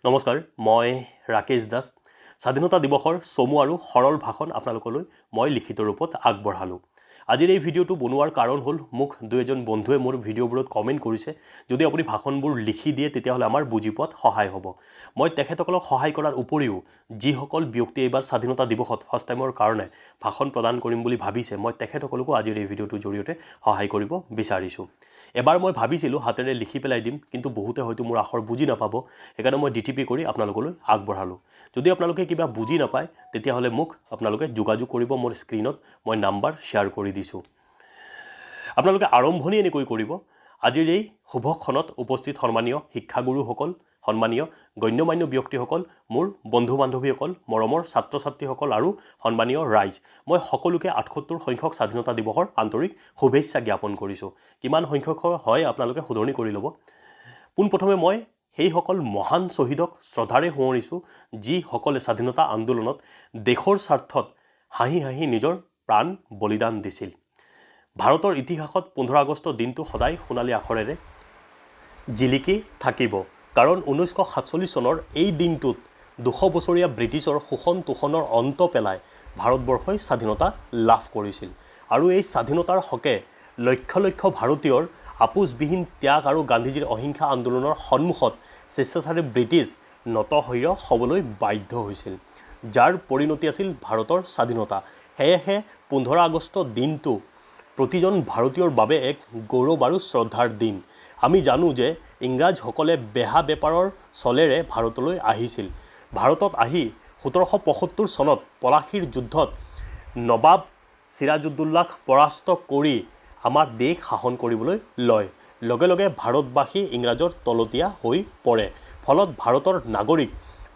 নমস্কাৰ, মই ৰাকেশ দাস। স্বাধীনতা দিৱসৰ চমু আৰু সৰল ভাষণ আপোনালোকলৈ মই লিখিত ৰূপত আগবঢ়ালোঁ। আজিৰ এই ভিডিঅ'টো বনোৱাৰ কাৰণ হ'ল মোক দুই এজন বন্ধুৱে মোৰ ভিডিঅ'বোৰত কমেণ্ট কৰিছে, যদি আপুনি ভাষণবোৰ লিখি দিয়ে তেতিয়াহ'লে আমাৰ বুজি পোৱাত সহায় হ'ব। মই তেখেতসকলক সহায় কৰাৰ উপৰিও যিসকল ব্যক্তি এইবাৰ স্বাধীনতা দিৱসত ফাৰ্ষ্ট টাইমৰ কাৰণে ভাষণ প্ৰদান কৰিম বুলি ভাবিছে, মই তেখেতসকলকো আজিৰ এই ভিডিঅ'টোৰ জৰিয়তে সহায় কৰিব বিচাৰিছোঁ। এবাৰ মই ভাবিছিলোঁ হাতেৰে লিখি পেলাই দিম, কিন্তু বহুতে হয়তো মোৰ আখৰ বুজি নাপাব, সেইকাৰণে মই ডিটিপি কৰি আপোনালোকলৈ আগবঢ়ালোঁ। যদি আপোনালোকে কিবা বুজি নাপায় তেতিয়াহ'লে মোক আপোনালোকে যোগাযোগ কৰিব, মোৰ স্ক্ৰীনত মই নাম্বাৰ শ্বেয়াৰ কৰি দিছোঁ। আপোনালোকে আৰম্ভণি এনেকৈ কৰিব, আজিৰ এই শুভক্ষণত উপস্থিত সন্মানীয় শিক্ষাগুৰুসকল, সন্মানীয় গণ্যমান্য ব্যক্তিসকল, মোৰ বন্ধু বান্ধৱীসকল, মৰমৰ ছাত্ৰ ছাত্ৰীসকল আৰু সন্মানীয় ৰাইজ, মই সকলোকে ৭৮ সংখ্যক স্বাধীনতা দিৱসৰ আন্তৰিক শুভেচ্ছা জ্ঞাপন কৰিছোঁ। কিমান সংখ্যক হয় আপোনালোকে শুধৰণি কৰি ল'ব। পোনপ্ৰথমে মই সেইসকল মহান শ্বহীদক শ্ৰদ্ধাৰে সোঁৱৰিছোঁ, যিসকলে স্বাধীনতা আন্দোলনত দেশৰ স্বাৰ্থত হাঁহি হাঁহি নিজৰ প্ৰাণ বলিদান দিছিল। ভাৰতৰ ইতিহাসত ১৫ আগষ্ট দিনটো সদায় সোণালী আখৰেৰে জিলিকি থাকিব, কাৰণ ১৯৪৭ চনৰ এই দিনটোত ২০০ বছৰীয়া ব্ৰিটিছৰ শোষণ তোষণৰ অন্ত পেলাই ভাৰতবৰ্ষই স্বাধীনতা লাভ কৰিছিল। আৰু এই স্বাধীনতাৰ হকে লক্ষ লক্ষ ভাৰতীয়ৰ আপোচবিহীন ত্যাগ আৰু গান্ধীজীৰ অহিংসা আন্দোলনৰ সন্মুখত স্বেচ্ছাচাৰী ব্ৰিটিছ নতশৈৰ হ'বলৈ বাধ্য হৈছিল, যাৰ পৰিণতি আছিল ভাৰতৰ স্বাধীনতা। সেয়েহে ১৫ আগষ্ট দিনটো প্ৰতিজন ভাৰতীয়ৰ বাবে এক গৌৰৱ আৰু শ্ৰদ্ধাৰ দিন। আমি জানো যে ইংৰাজসকলে বেহা বেপাৰৰ চলেৰে ভাৰতলৈ আহিছিল। ভাৰতত আহি ১৭৭৫ চনত পলাশীৰ যুদ্ধত নবাব চিৰাজউদ্দৌলাক পৰাস্ত কৰি আমাৰ দেশ শাসন কৰিবলৈ লয়। লগে লগে ভাৰতবাসী ইংৰাজৰ তলতীয়া হৈ পৰে। ফলত ভাৰতৰ নাগৰিক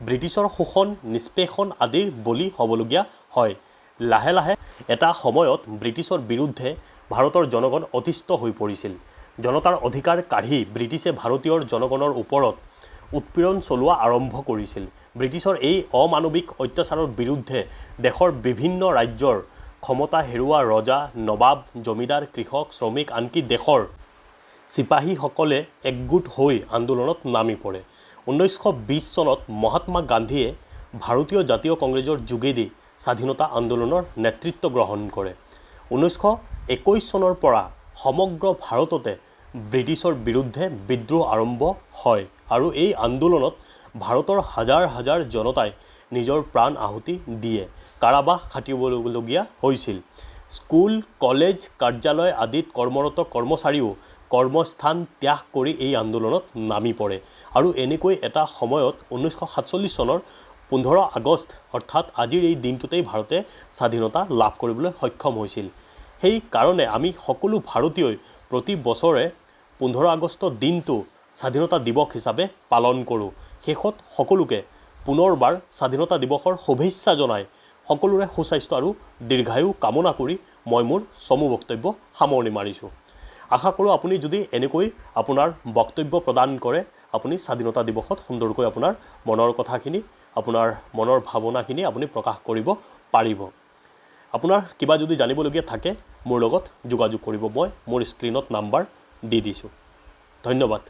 ব্ৰিটিছৰ শোষণ নিষ্পেষণ আদিৰ বলি হ'বলগীয়া হয়। লাহে লাহে এটা সময়ত ব্ৰিটিছৰ বিৰুদ্ধে ভাৰতৰ জনগণ অতিষ্ঠ হৈ পৰিছিল। জনতাৰ অধিকাৰ কাঢ়ি ব্ৰিটিছে ভাৰতীয়ৰ জনগণৰ ওপৰত উৎপীড়ন চলোৱা আৰম্ভ কৰিছিল। ব্ৰিটিছৰ এই অমানৱিক অত্যাচাৰৰ বিৰুদ্ধে দেশৰ বিভিন্ন ৰাজ্যৰ ক্ষমতা হেৰুওৱা ৰজা, নবাব, জমিদাৰ, কৃষক, শ্ৰমিক, আনকি দেশৰ চিপাহীসকলে একগোট হৈ আন্দোলনত নামি পৰে। ১৯২০ চনত মহাত্মা গান্ধীয়ে ভাৰতীয় জাতীয় কংগ্ৰেছৰ যোগেদি স্বাধীনতা আন্দোলনৰ নেতৃত্ব গ্ৰহণ কৰে। ১৯২১ চনৰ পৰা সমগ্ৰ ভাৰততে ব্ৰিটিছৰ বিৰুদ্ধে বিদ্ৰোহ আৰম্ভ হয় আৰু এই আন্দোলনত ভাৰতৰ হাজাৰ হাজাৰ জনতাই নিজৰ প্ৰাণ আহুতি দিয়ে, কাৰাবাস খাটিবলগীয়া হৈছিল। স্কুল, কলেজ, কাৰ্যালয় আদিত কৰ্মৰত কৰ্মচাৰীও কৰ্মস্থান ত্যাগ কৰি এই আন্দোলনত নামি পৰে। আৰু এনেকৈ এটা সময়ত ১৯৪৭ চনৰ ১৫ আগষ্ট অৰ্থাৎ আজিৰ এই দিনটোতেই ভাৰতে স্বাধীনতা লাভ কৰিবলৈ সক্ষম হৈছিল। সেই কাৰণে আমি সকলো ভাৰতীয়ই প্ৰতি বছৰে ১৫ আগষ্ট দিনটো স্বাধীনতা দিৱস হিচাপে পালন কৰোঁ। শেষত সকলোকে পুনৰবাৰ স্বাধীনতা দিৱসৰ শুভেচ্ছা জনাই সকলোৰে সুস্বাস্থ্য আৰু দীৰ্ঘায়ু কামনা কৰি মই মোৰ চমু বক্তব্য সামৰণি মাৰিছোঁ। আশা কৰোঁ আপুনি যদি এনেকৈ আপোনাৰ বক্তব্য প্ৰদান কৰে, আপুনি স্বাধীনতা দিৱসত সুন্দৰকৈ আপোনাৰ মনৰ কথাখিনি, আপোনাৰ মনৰ ভাৱনাখিনি আপুনি প্ৰকাশ কৰিব পাৰিব। আপোনাৰ কিবা যদি জানিবলগীয়া থাকে মোৰ লগত যোগাযোগ কৰিব, মই মোৰ স্ক্ৰীনত নাম্বাৰ দি দিছোঁ। ধন্যবাদ।